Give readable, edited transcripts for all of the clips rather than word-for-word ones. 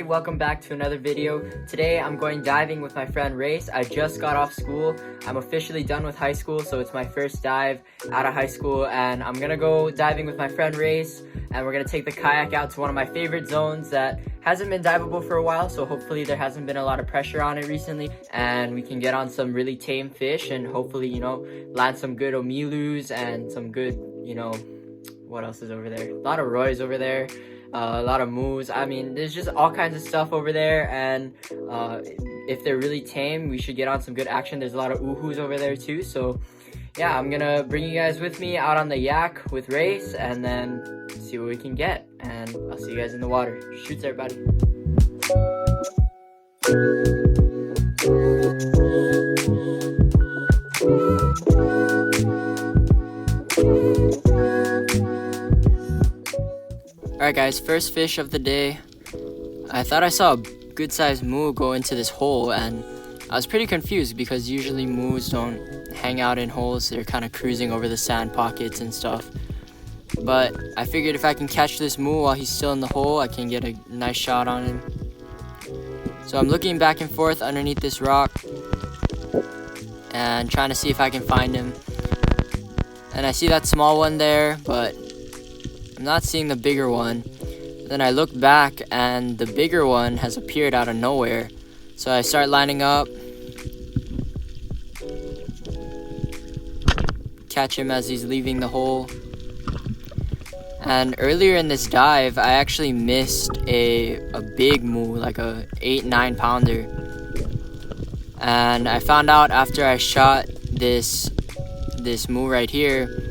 welcome back to another video. Today I'm going diving with my friend Rayse. I just got off school. I'm officially done with high school, so it's my first dive out of high school, and I'm gonna go diving with my friend Rayse, and we're gonna take the kayak out to one of my favorite zones that hasn't been diveable for a while, so hopefully there hasn't been a lot of pressure on it recently, and we can get on some really tame fish and hopefully, land some good omilus and some good, what else is over there? A lot of roys over there. A lot of moose. I mean, there's just all kinds of stuff over there, and if they're really tame, we should get on some good action. There's a lot of uhus over there too, so yeah, I'm gonna bring you guys with me out on the yak with Rayse and then see what we can get, and I'll see you guys in the water. Shoots, everybody. Alright guys, first fish of the day. I thought I saw a good sized moo go into this hole, and I was pretty confused because usually moos don't hang out in holes. They're kind of cruising over the sand pockets and stuff. But I figured if I can catch this moo while he's still in the hole, I can get a nice shot on him. So I'm looking back and forth underneath this rock and trying to see if I can find him. And I see that small one there, but I'm not seeing the bigger one. Then I look back and the bigger one has appeared out of nowhere. So I start lining up, catch him as he's leaving the hole. And earlier in this dive, I actually missed a big moo, like a 8-9 pounder. And I found out after I shot this moo right here.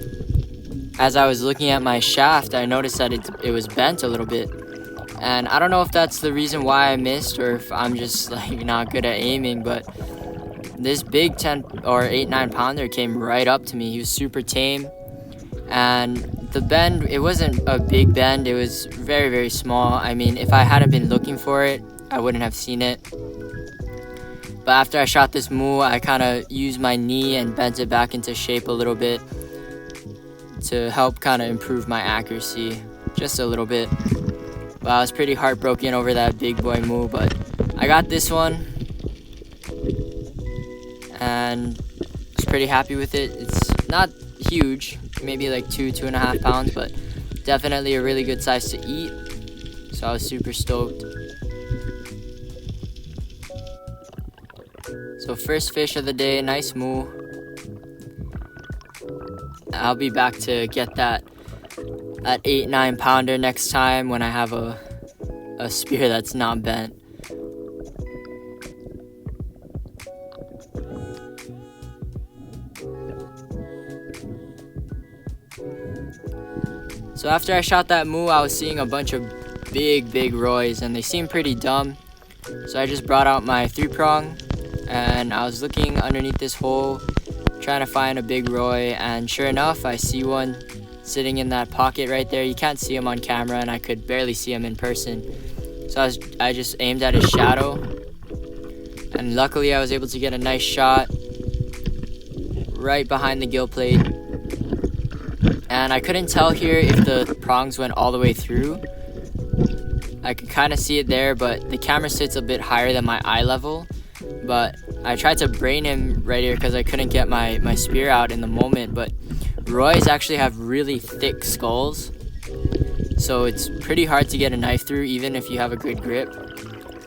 As I was looking at my shaft, I noticed that it was bent a little bit. And I don't know if that's the reason why I missed or if I'm just not good at aiming, but this big 10 or 8-9 pounder came right up to me. He was super tame. And the bend, it wasn't a big bend, it was very, very small. I mean, if I hadn't been looking for it, I wouldn't have seen it. But after I shot this moo, I kind of used my knee and bent it back into shape a little bit to help kind of improve my accuracy just a little bit. But I was pretty heartbroken over that big boy moo, but I got this one and was pretty happy with it. It's not huge, maybe like 2.5 pounds, but definitely a really good size to eat, so I was super stoked. So first fish of the day, nice moo. I'll be back to get that 8-9 pounder next time when I have a spear that's not bent. So after I shot that moo, I was seeing a bunch of big roys, and they seemed pretty dumb. So I just brought out my 3-prong and I was looking underneath this hole trying to find a big roy, and sure enough, I see one sitting in that pocket right there. You can't see him on camera, and I could barely see him in person. So I just aimed at his shadow, and luckily I was able to get a nice shot right behind the gill plate. And I couldn't tell here if the prongs went all the way through. I could kind of see it there, but the camera sits a bit higher than my eye level. But I tried to brain him right here because I couldn't get my spear out in the moment. But roys actually have really thick skulls, so it's pretty hard to get a knife through even if you have a good grip.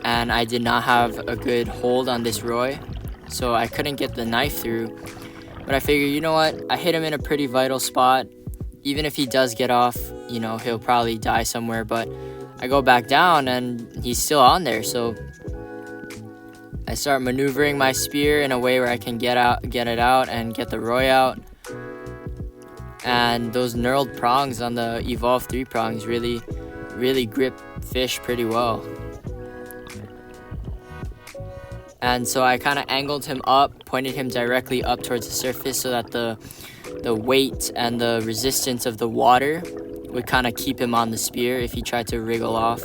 And I did not have a good hold on this roy, so I couldn't get the knife through. But I figured, you know what, I hit him in a pretty vital spot. Even if he does get off, he'll probably die somewhere. But I go back down and he's still on there, so I start maneuvering my spear in a way where I can get it out and get the roy out. And those knurled prongs on the Evolve 3 prongs really grip fish pretty well. And so I kind of angled him up, pointed him directly up towards the surface so that the weight and the resistance of the water would kind of keep him on the spear if he tried to wriggle off.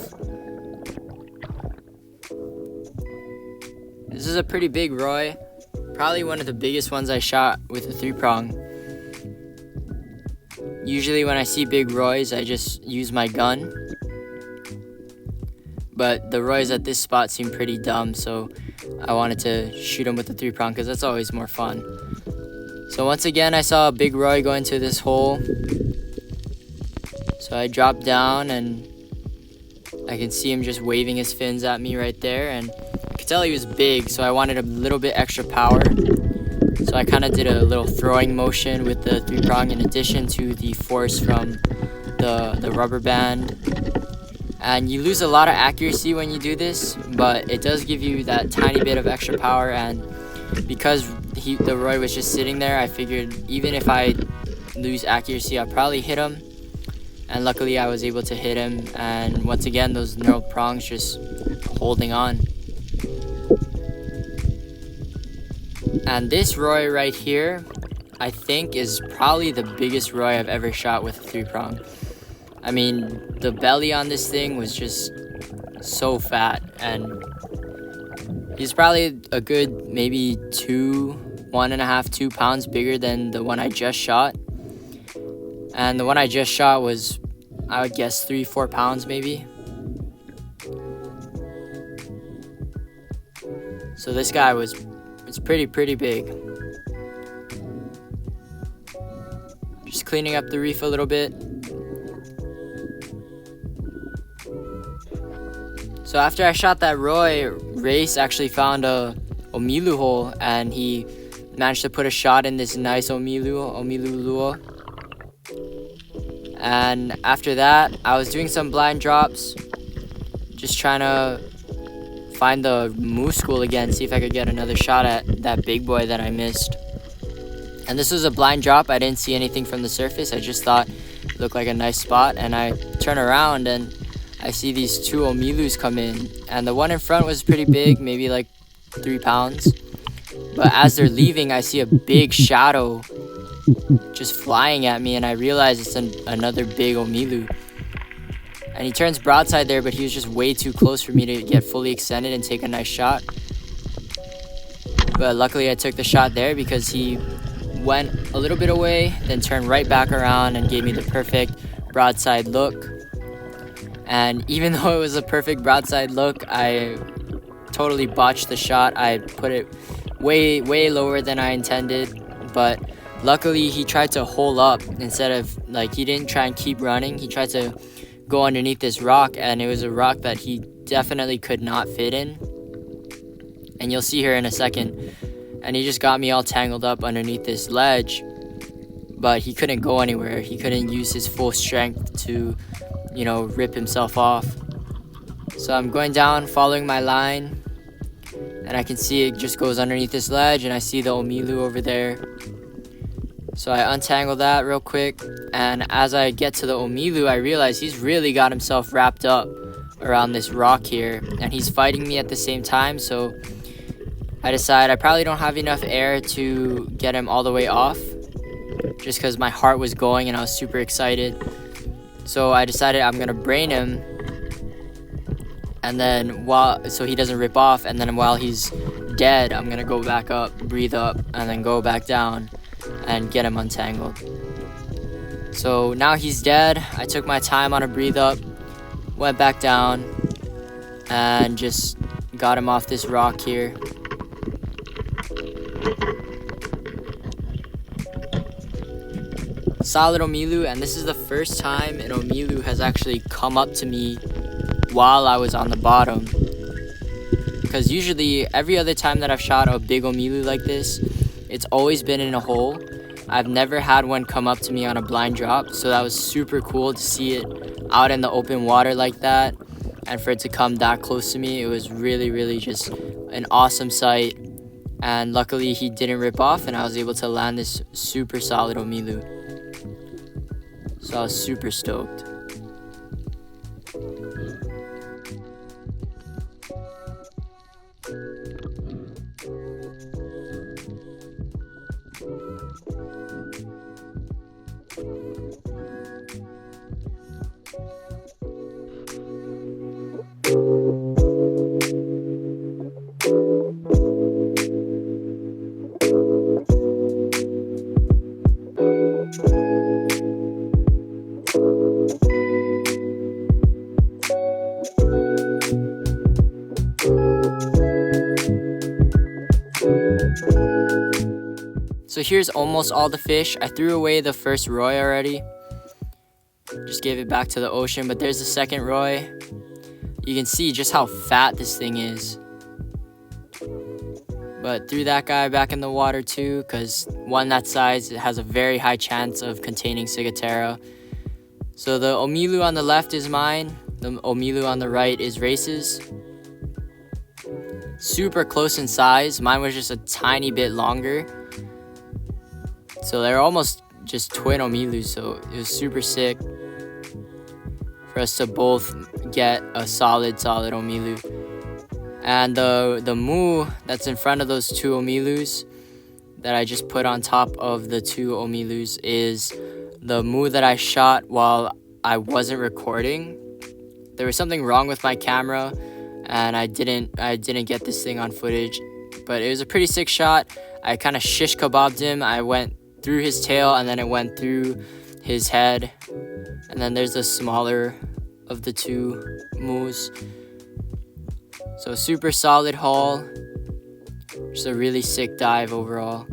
This is a pretty big roy, probably one of the biggest ones I shot with a 3-prong. Usually when I see big roys, I just use my gun. but the roys at this spot seem pretty dumb, so I wanted to shoot them with the 3-prong because that's always more fun. So once again, I saw a big roy go into this hole. So I dropped down and I can see him just waving his fins at me right there, and I could tell he was big, so I wanted a little bit extra power. So I kind of did a little throwing motion with the 3-prong in addition to the force from the rubber band. And you lose a lot of accuracy when you do this, but it does give you that tiny bit of extra power. And because the roy was just sitting there, I figured even if I lose accuracy, I'll probably hit him. And luckily I was able to hit him, and once again those knurled prongs just holding on. And this roy right here, I think, is probably the biggest roy I've ever shot with a 3-prong. I mean, the belly on this thing was just so fat, and he's probably a good maybe 1.5, 2 pounds bigger than the one I just shot. And the one I just shot was, I would guess, 3-4 pounds maybe. So this guy it's pretty big. Just cleaning up the reef a little bit. So after I shot that roy, Rayse actually found a omilu hole, and he managed to put a shot in this nice omilu lure. And after that, I was doing some blind drops, just trying to find the moose school again, see if I could get another shot at that big boy that I missed. And this was a blind drop. I didn't see anything from the surface. I just thought it looked like a nice spot, and I turn around and I see these 2 omilus come in, and the one in front was pretty big, maybe like 3 pounds. But as they're leaving, I see a big shadow just flying at me, and I realize it's another big omilu. And he turns broadside there, but he was just way too close for me to get fully extended and take a nice shot. But luckily I took the shot there because he went a little bit away, then turned right back around and gave me the perfect broadside look. And even though it was a perfect broadside look, I totally botched the shot. I put it way lower than I intended, but luckily he tried to hole up instead of, like, he didn't try and keep running. He tried to go underneath this rock, and it was a rock that he definitely could not fit in, and you'll see here in a second. And he just got me all tangled up underneath this ledge, but he couldn't go anywhere. He couldn't use his full strength to, rip himself off. So I'm going down, following my line, and I can see it just goes underneath this ledge, and I see the omilu over there. So I untangle that real quick, and as I get to the omilu, I realize he's really got himself wrapped up around this rock here, and he's fighting me at the same time. So I decide I probably don't have enough air to get him all the way off, just because my heart was going and I was super excited. So I decided I'm gonna brain him, and then so he doesn't rip off, and then while he's dead, I'm gonna go back up, breathe up, and then go back down and get him untangled. So now he's dead. I took my time on a breathe up, went back down, and just got him off this rock here. Solid omilu, and this is the first time an omilu has actually come up to me while I was on the bottom, because usually every other time that I've shot a big omilu like this, it's always been in a hole. I've never had one come up to me on a blind drop, so that was super cool to see it out in the open water like that, and for it to come that close to me. It was really just an awesome sight, and luckily he didn't rip off, and I was able to land this super solid omilu. So I was super stoked. So here's almost all the fish. I threw away the first Roy already. Just gave it back to the ocean, but there's the second Roy. You can see just how fat this thing is. But threw that guy back in the water too, because one that size, it has a very high chance of containing Ciguatera. So the Omilu on the left is mine. The Omilu on the right is Rayse's. Super close in size. Mine was just a tiny bit longer. So they're almost just twin Omilus, so it was super sick for us to both get a solid Omilu. And the moo that's in front of those two Omilus that I just put on top of the two Omilus is the moo that I shot while I wasn't recording. There was something wrong with my camera and I didn't get this thing on footage, but it was a pretty sick shot. I kind of shish kebabbed him. I went through his tail and then it went through his head, and then there's the smaller of the two moos. So super solid haul, just a really sick dive overall.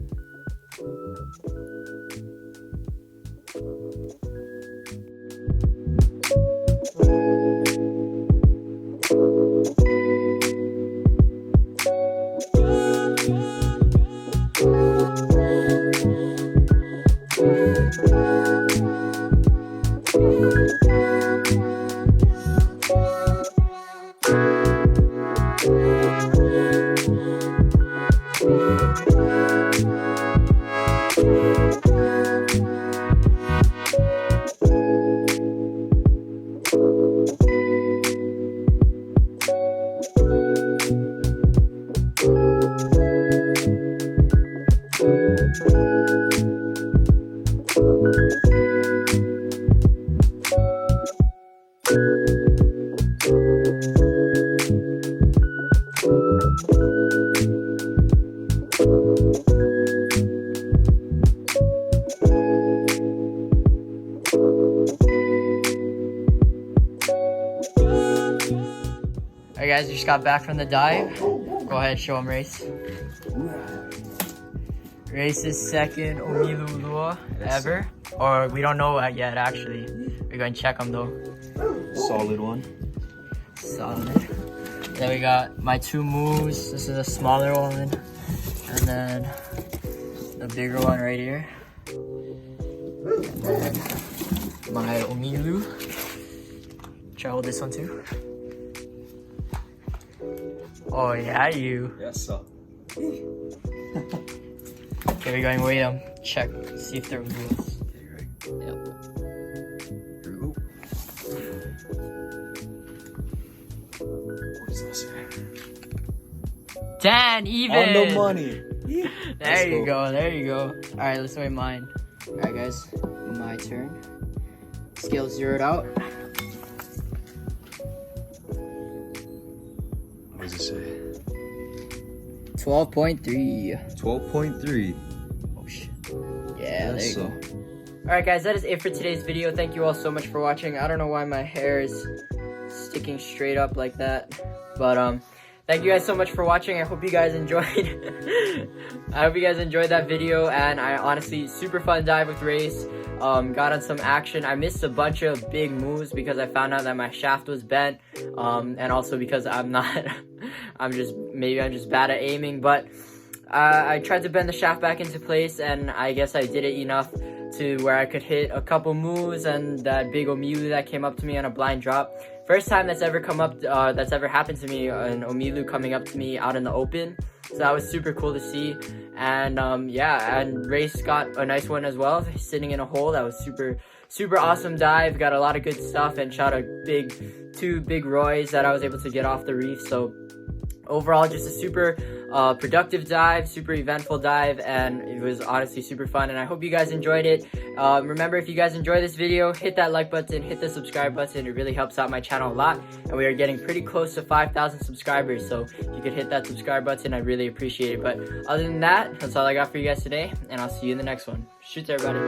Alright guys, we just got back from the dive. Go ahead, show them Rayse. Rayse's second Omilu lure ever. Or we don't know that yet actually. We're going to check them though. Solid one. Solid. Then we got my two moves. This is a smaller one. And then the bigger one right here. And then my Omilu. Try hold this one too. Oh yeah, you. Yes, sir. Okay, we're going to weigh them. Check, see if they're loose. Yep. Here we go. What is this? 10 even. On the money. There you go. There you go. All right, let's weigh mine. All right, guys, my turn. Scale zeroed out. What does it say? 12.3. 12.3. Oh shit. Yeah, there you so. go. Alright guys, that is it for today's video. Thank you all so much for watching. I don't know why my hair is sticking straight up like that. But thank you guys so much for watching. I hope you guys enjoyed. I hope you guys enjoyed that video, and I honestly super fun dive with Rayse. Got on some action. I missed a bunch of big moves because I found out that my shaft was bent, and also because I'm not I'm just bad at aiming, but I tried to bend the shaft back into place, and I guess I did it enough to where I could hit a couple moves and that big Omilu that came up to me on a blind drop. First time that's ever happened to me, an Omilu coming up to me out in the open. So that was super cool to see. And yeah, and Rayse got a nice one as well, sitting in a hole. That was super awesome dive. Got a lot of good stuff and shot two big Roys that I was able to get off the reef. So overall, just a super productive dive, super eventful dive, and it was honestly super fun, and I hope you guys enjoyed it. Remember, if you guys enjoy this video, hit that like button, hit the subscribe button. It really helps out my channel a lot, and we are getting pretty close to 5,000 subscribers, so if you could hit that subscribe button, I'd really appreciate it. But other than that, that's all I got for you guys today, and I'll see you in the next one. Shoots, everybody.